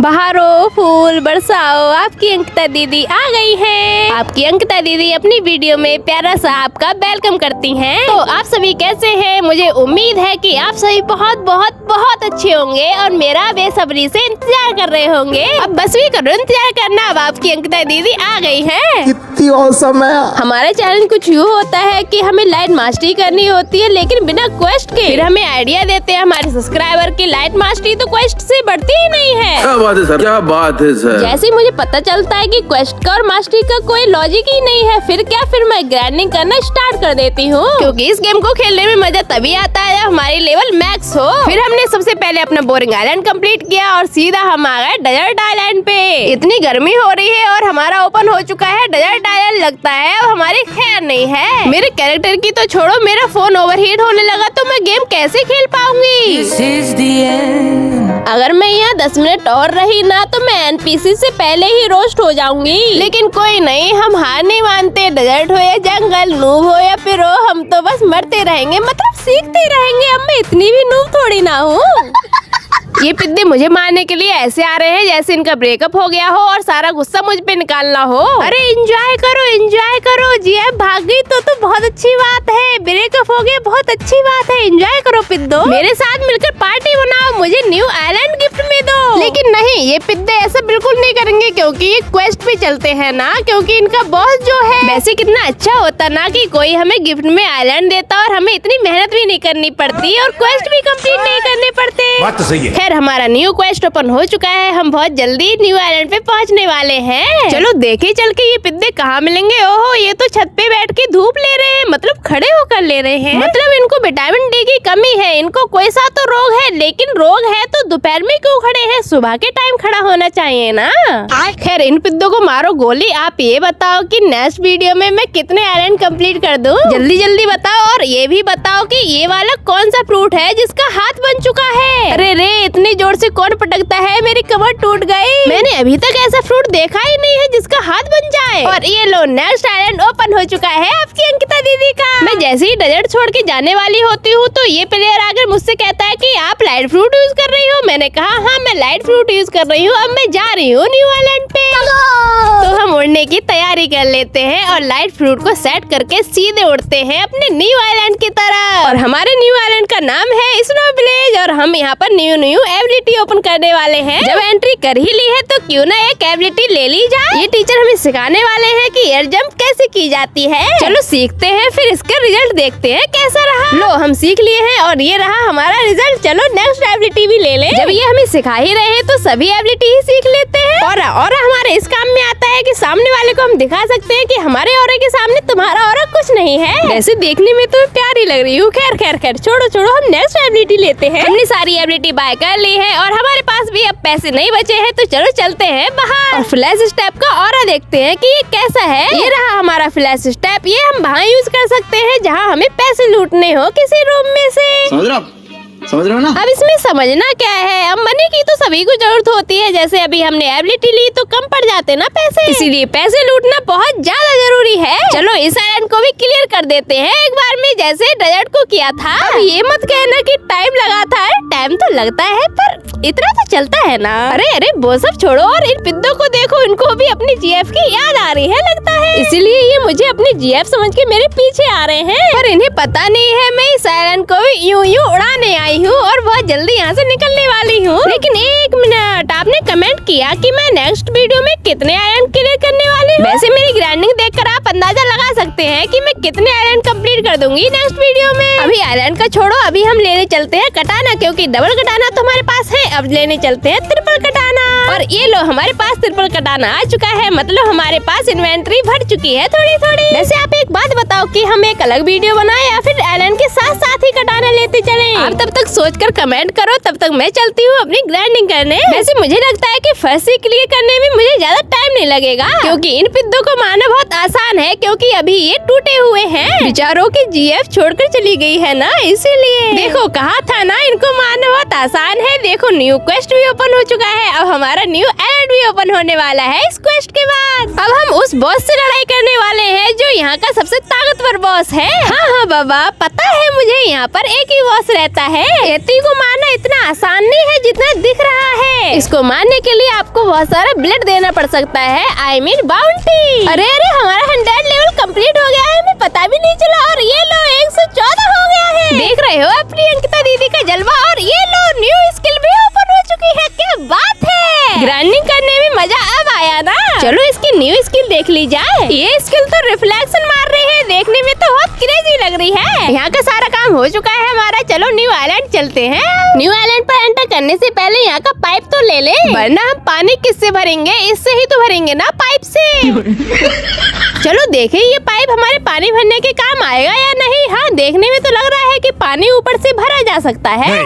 बहारो फूल बरसाओ, आपकी अंकिता दीदी आ गई हैं। आपकी अंकिता दीदी अपनी वीडियो में प्यारा सा आपका वेलकम करती हैं। तो आप सभी कैसे हैं? मुझे उम्मीद है कि आप सभी बहुत बहुत बहुत अच्छे होंगे और मेरा बेसब्री से इंतजार कर रहे होंगे। अब बस भी करो इंतजार करना, अब आपकी अंकिता दीदी आ गई हैं। कितनी औसम है। हमारे चैनल कुछ यूँ होता है कि हमें लाइट मास्टरी करनी होती है लेकिन बिना क्वेस्ट के। फिर हमें आइडिया देते हैं हमारे सब्सक्राइबर की लाइट मास्टरी तो क्वेस्ट से बढ़ती ही नहीं है। क्या बात है सर, क्या बात है सर। जैसे ही मुझे पता चलता है कि क्वेस्ट का और मास्टरी का कोई लॉजिक ही नहीं है, फिर मैं ग्राइंडिंग करना स्टार्ट कर देती हूँ, क्योंकि इस गेम को खेलने में मजा तभी आता है जब हमारी लेवल मैक्स हो। फिर हमने सबसे पहले अपना बोरिंग आइलैंड कंप्लीट किया और सीधा हम आ गए डेजर्ट आइलैंड पे। इतनी गर्मी हो रही है और हमारा ओपन हो चुका है डेजर्ट आइलैंड। लगता है अब हमारी खैर नहीं है। मेरे कैरेक्टर की तो छोड़ो, मेरा फोन ओवरहीट होने लगा तो मैं गेम कैसे खेल पाऊंगी। अगर मैं यहाँ 10 मिनट और रही ना तो मैं एनपीसी से पहले ही रोस्ट हो जाऊंगी। लेकिन कोई नहीं, हम हार नहीं मानते। डेजर्ट हो या जंगल, नूब हो या फिर हो, हम तो बस मरते रहेंगे, मतलब सीखते रहेंगे। अब मैं इतनी भी नूब थोड़ी ना हूँ। ये पिद्दे मुझे मारने के लिए ऐसे आ रहे हैं जैसे इनका ब्रेकअप हो गया हो और सारा गुस्सा मुझ पे निकालना हो। अरे एंजॉय करो जी। अब भाग गई तो बहुत अच्छी बात है, ब्रेकअप हो गया बहुत अच्छी बात है। एंजॉय करो पिद्दो, मेरे साथ मिलकर पार्टी बनाओ, मुझे न्यू आइलैंड गिफ्ट में दो। लेकिन नहीं, ये पिद्दे ऐसा बिल्कुल नहीं करेंगे क्योंकि ये क्वेस्ट पे चलते हैं ना, क्योंकि इनका बॉस जो है वैसे कितना अच्छा होता ना कि कोई हमें गिफ्ट में आइलैंड देता और हमें इतनी मेहनत भी नहीं करनी पड़ती और क्वेस्ट भी कंप्लीट नहीं करने पड़ते। बात तो सही है। खैर हमारा न्यू क्वेस्ट ओपन हो चुका है, हम बहुत जल्दी न्यू आइलैंड पे पहुंचने वाले हैं। चलो देखे चल के ये पिद्दे कहाँ मिलेंगे। ओहो, ये तो छत पे बैठ के धूप ले रहे हैं, मतलब खड़े होकर ले रहे हैं। मतलब इनको विटामिन डी की कमी है, इनको कोई सा तो रोग है, लेकिन रोग है तो दोपहर में क्यों खड़े हैं? सुबह के टाइम खड़ा होना चाहिए ना। खैर इन पिद्दों को मारो गोली। आप ये बताओ कि नेक्स्ट वीडियो में मैं कितने आइलैंड कंप्लीट कर दूं? जल्दी जल्दी बताओ। और ये भी बताओ कि ये वाला कौन सा फ्रूट है जिसका हाथ बन चुका है? अरे रे, इतनी जोर से कौन पटकता है? मेरी कमर टूट गई। मैंने अभी तक ऐसा फ्रूट देखा ही नहीं है जिसका हाथ बन जाए। और ये लो, नेक्स्ट आइलैंड ओपन हो चुका है आपकी अंकिता दीदी का। मैं जैसे ही डेजर्ट छोड़ के जाने वाली होती हूँ तो ये प्लेयर आकर मुझसे कहता है कि आप लाइट फ्रूट यूज कर रही हो। मैंने कहा हाँ, मैं लाइट फ्रूट यूज कर रही हूँ। अब मैं जा रही हूँ न्यू आइलैंड पे। तो हम उड़ने की तैयारी कर लेते हैं और लाइट फ्रूट को सेट करके सीधे उड़ते हैं अपने न्यू आइलैंड की तरफ। और हमारे न्यू आइलैंड का नाम है स्नो विलेज और हम यहाँ पर न्यू एबिलिटी ओपन करने वाले हैं। जब एंट्री कर ही ली है तो क्यों ना एक एबिलिटी ले ली जाए। ये टीचर हमें सिखाने वाले हैं कि एयर जंप कैसे की जाती है। चलो सीखते हैं, फिर इसका रिजल्ट देखते हैं कैसा रहा। लो, हम सीख लिए हैं और ये रहा हमारा रिजल्ट। चलो नेक्स्ट एबिलिटी भी ले लें। जब ये हमें सिखा ही रहे हैं तो सभी एबिलिटी ही सीख लेते हैं। और हमारे इस काम में आता है कि सामने वाले को हम दिखा सकते हैं कि हमारे औरे के सामने तुम्हारा औरा कुछ नहीं है। वैसे देखने में तो प्यारी लग रही हूँ। खैर छोड़ो, हम नेक्स्ट एबिलिटी लेते हैं। हमने सारी एबिलिटी बाय कर ली है और हमारे पास भी अब पैसे नहीं बचे हैं, तो चलो चलते हैं बाहर और फ्लैश स्टेप का ऑरा देखते हैं कि ये कैसा है। ये रहा हमारा फ्लैश स्टेप। ये हम वहाँ यूज कर सकते हैं जहाँ हमें पैसे लूटने हो किसी रूम में से। समझ रहे हो ना? अब इसमें समझना क्या है, अब मनी की तो सभी को जरूरत होती है। जैसे अभी हमने एबिलिटी ली तो कम पड़ जाते ना पैसे, इसीलिए पैसे लूटना बहुत ज्यादा जरूरी है। चलो इस आइलैंड को भी क्लियर कर देते हैं एक बार में, जैसे डेजर्ट को किया था। अब ये मत कहना कि टाइम लगा था। टाइम तो लगता है पर इतना तो चलता है ना। अरे वो सब छोड़ो और इन पिद्दों को देखो, इनको भी अपनी जीएफ की याद आ रही है लगता है, इसीलिए ये मुझे अपनी जीएफ समझ के मेरे पीछे आ रहे हैं। पर इन्हें पता नहीं है मैं इस आइलैंड को भी यूं उड़ाने आई हूँ और बहुत जल्दी यहाँ से निकलने वाली हूँ। लेकिन एक मिनट, आपने कमेंट किया कि मैं नेक्स्ट वीडियो में कितने आइलैंड क्लियर करने वाली हूँ। वैसे मेरी ग्राइंडिंग देखकर आप अंदाजा लगा सकते हैं कि मैं कितने आइलैंड कंप्लीट कर दूंगी नेक्स्ट वीडियो में। अभी आइलैंड का छोड़ो, अभी हम लेने चलते हैं कटाना, क्योंकि डबल कटाना तो हमारे पास है। अब लेने चलते हैं ट्रिपल कटाना। और ये लो, हमारे पास ट्रिपल कटाना आ चुका है, मतलब हमारे पास इन्वेंट्री भर चुकी है थोड़ी। वैसे आप एक बात बताओ कि हम एक अलग वीडियो बनाए या फिर आइलैंड के साथ ही कटाना लेते चले? आप तब तक सोच कर कमेंट करो, तब तक मैं चलती हूँ अपनी ग्राइंडिंग करने। वैसे मुझे लगता है कि फर्स्ट से क्लियर करने में मुझे ज्यादा टाइम नहीं लगेगा, क्योंकि इन पिद्दों को मारना बहुत आसान है, क्योंकि अभी ये टूटे हुए हैं। बेचारों की जीएफ छोड़कर चली गई है ना, इसीलिए। देखो कहा था ना, इनको मारना बहुत आसान है। देखो न्यू क्वेस्ट भी ओपन हो चुका है, अब हमारा न्यू आइलैंड भी भी ओपन होने वाला है इस क्वेस्ट के बाद। अब हम उस बॉस से लड़ाई करने वाले हैं जो यहाँ का सबसे ताकतवर बॉस है। हाँ बाबा, पता है मुझे यहाँ पर एक ही बॉस रहता है। एती को मारना इतना आसान नहीं है जितना दिख रहा है। इसको मारने के लिए आपको बहुत सारा ब्लड देना पड़ सकता है, I mean बाउंटी। अरे हमारा 100 लेवल कंप्लीट हो गया है, हमें पता भी नहीं चला। और ये लो 114 हो गया है। देख रहे हो अपनी अंकिता दीदी का जलवा। और ये लो न्यू स्किल भी ओपन हो चुकी है। क्या बात है, ग्राइंडिंग करने में मजा अब आया ना। चलो इसकी न्यू स्किल देख ली जाए। ये स्किल तो रिफ्लेक्शन मार रही है, देखने में तो बहुत क्रेजी लग रही है। यहाँ का सारा काम हो चुका है हमारा। चलो न्यू आइलैंड चलते हैं। न्यू आइलैंड पर एंटर करने से पहले यहाँ का पाइप तो ले ले, वरना हम पानी किससे भरेंगे? इससे ही तो भरेंगे ना, पाइप से। चलो देखें ये पाइप हमारे पानी भरने के काम आएगा या नहीं। हाँ, देखने में तो लग रहा है कि पानी ऊपर से भरा जा सकता है।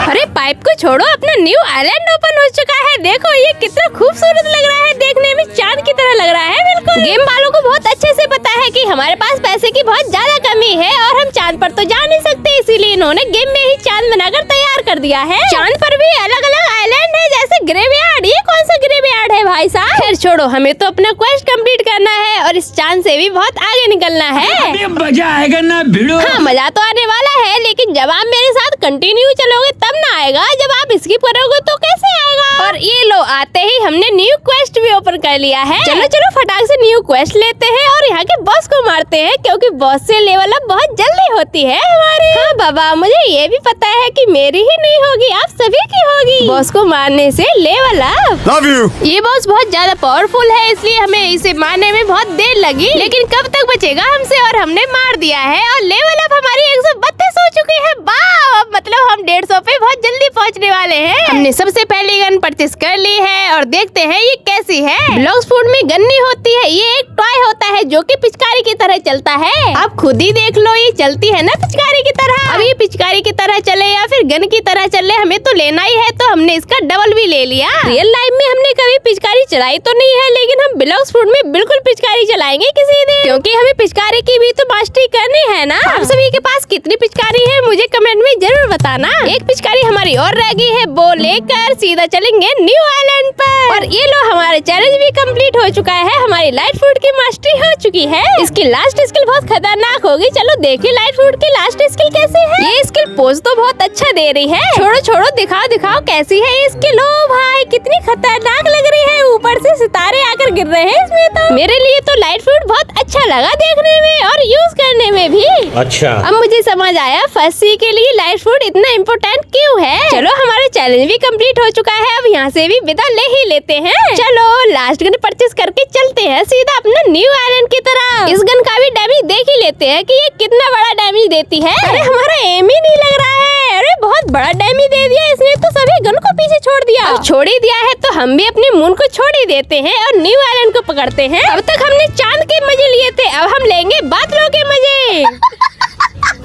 अरे पाइप को छोड़ो, अपना न्यू आइलैंड ओपन हो चुका है। देखो ये कितना खूबसूरत लग रहा है, देखने में चांद की तरह लग रहा है बिल्कुल। गेम वालों को बहुत अच्छे से पता है कि हमारे पास पैसे की बहुत ज्यादा कमी है और हम चांद पर तो जा नहीं सकते, इसीलिए इन्होंने गेम में ही चांद बनाकर तैयार कर दिया है। चांद पर भी अलग अलग आइलैंड है, जैसे ग्रेवयार्ड। ये कौन सा ग्रेवयार्ड है भाई साहब? खैर छोड़ो, हमें तो अपना क्वेस्ट कंप्लीट करना है और इस चांद से भी बहुत आगे निकलना है। अभी मजा आएगा ना भिड़ो। हाँ, मजा तो आने वाला है, लेकिन जब आप मेरे साथ कंटिन्यू चलोगे तब ना आएगा। जब आप स्किप करोगे तो कैसे आएगा? और ये लो, आते ही हमने न्यू क्वेस्ट भी ओपन कर लिया है। चलो चलो फटाक से न्यू क्वेस्ट लेते हैं और यहाँ के बॉस को मारते हैं, क्योंकि बॉस से लेवल अप बहुत जल्दी होती है हमारी। हाँ बाबा, मुझे ये भी पता है कि मेरी ही नहीं होगी, आप सभी की होगी। बॉस को मारने से लेवल अप। Love you. ये बॉस बहुत ज्यादा पावरफुल है, इसलिए हमें इसे मारने में बहुत देर लगी, लेकिन कब तक बचेगा हमसे? और हमने मार दिया है और लेवल अप हमारी 132 हो चुकी है। वाह, मतलब हम 150 पे बहुत जल्दी पहुंचने वाले हैं। हमने सबसे पहले गन परचेस कर ली है और देखते हैं ये कैसी है। ब्लॉक्स फूड में गन नहीं होती है, ये एक टॉय होता है जो कि पिचकारी की तरह चलता है। आप खुद ही देख लो, ये चलती है ना पिचकारी की तरह। अब ये पिचकारी की तरह चले या फिर गन की तरह चले, हमें तो लेना ही है, तो हमने इसका डबल भी ले लिया। रियल लाइफ में हमने कभी पिचकारी चलाई तो नहीं है, लेकिन हम ब्लॉक्स फूड में बिल्कुल पिचकारी चलाएंगे किसी दिन, क्योंकि हमें पिचकारी की भी तो मास्टरी करनी है ना। आप सभी के पास कितनी पिचकारी है मुझे कमेंट में जरूर बताना। एक पिचकारी हमारी और रह गई है, वो लेकर सीधा चलेंगे न्यू आइलैंड पर। और ये लो, हमारा चैलेंज भी कंप्लीट हो चुका है, हमारी लाइट फूड की मास्टरी हो चुकी है। इसकी लास्ट स्किल बहुत खतरनाक होगी। चलो देखिए लाइट फूड की लास्ट स्किल कैसे है। ये स्किल पोज तो बहुत अच्छा दे रही है। छोड़ो छोड़ो, दिखाओ दिखाओ कैसी है ये स्किल। ओ भाई, कितनी खतरनाक लग रही है, ऊपर से सितारे आकर गिर रहे हैं इसमें। तो मेरे लिए तो लाइट फूड बहुत अच्छा लगा देखने में और यूज करने में भी। अच्छा, अब मुझे समझ आया फर्स्ट सी के लिए लाइट फूड इतना इम्पोर्टेंट क्यों है। चलो हमारा चैलेंज भी कंप्लीट हो चुका है, अब यहाँ से भी विदा ले ही लेते हैं। चलो लास्ट गन परचेस करके चलते हैं सीधा अपना न्यू आइलैंड की तरफ। इस गन का भी डैमेज देख ही लेते हैं कि ये कितना बड़ा डैमेज देती है। अरे हमारा एम ही नहीं लग रहा है। अरे बहुत बड़ा डैमेज दे दिया इसने, तो सभी गन को पीछे छोड़ दिया। अब छोड़ ही दिया है तो हम भी अपने मून को छोड़ ही देते हैं और न्यू आइलैंड को पकड़ते हैं। अब तक हमने चांद के मजे लिए थे, अब हम लेंगे बादलों के मजे।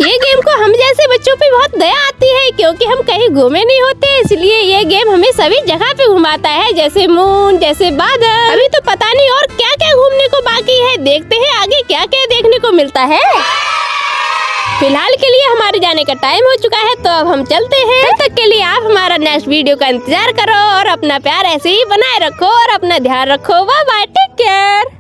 ये गेम को हम जैसे बच्चों पे बहुत दया आती है, क्योंकि हम कहीं घूमे नहीं होते, इसलिए ये गेम हमें सभी जगह पे घुमाता है, जैसे मून, जैसे बादल। अभी तो पता नहीं और क्या क्या घूमने को बाकी है, देखते हैं आगे क्या क्या देखने को मिलता है। फिलहाल के लिए हमारे जाने का टाइम हो चुका है, तो अब हम चलते हैं। तब तक के लिए आप हमारा नेक्स्ट वीडियो का इंतजार करो और अपना प्यार ऐसे ही बनाए रखो और अपना ध्यान रखो। Bye bye, take care.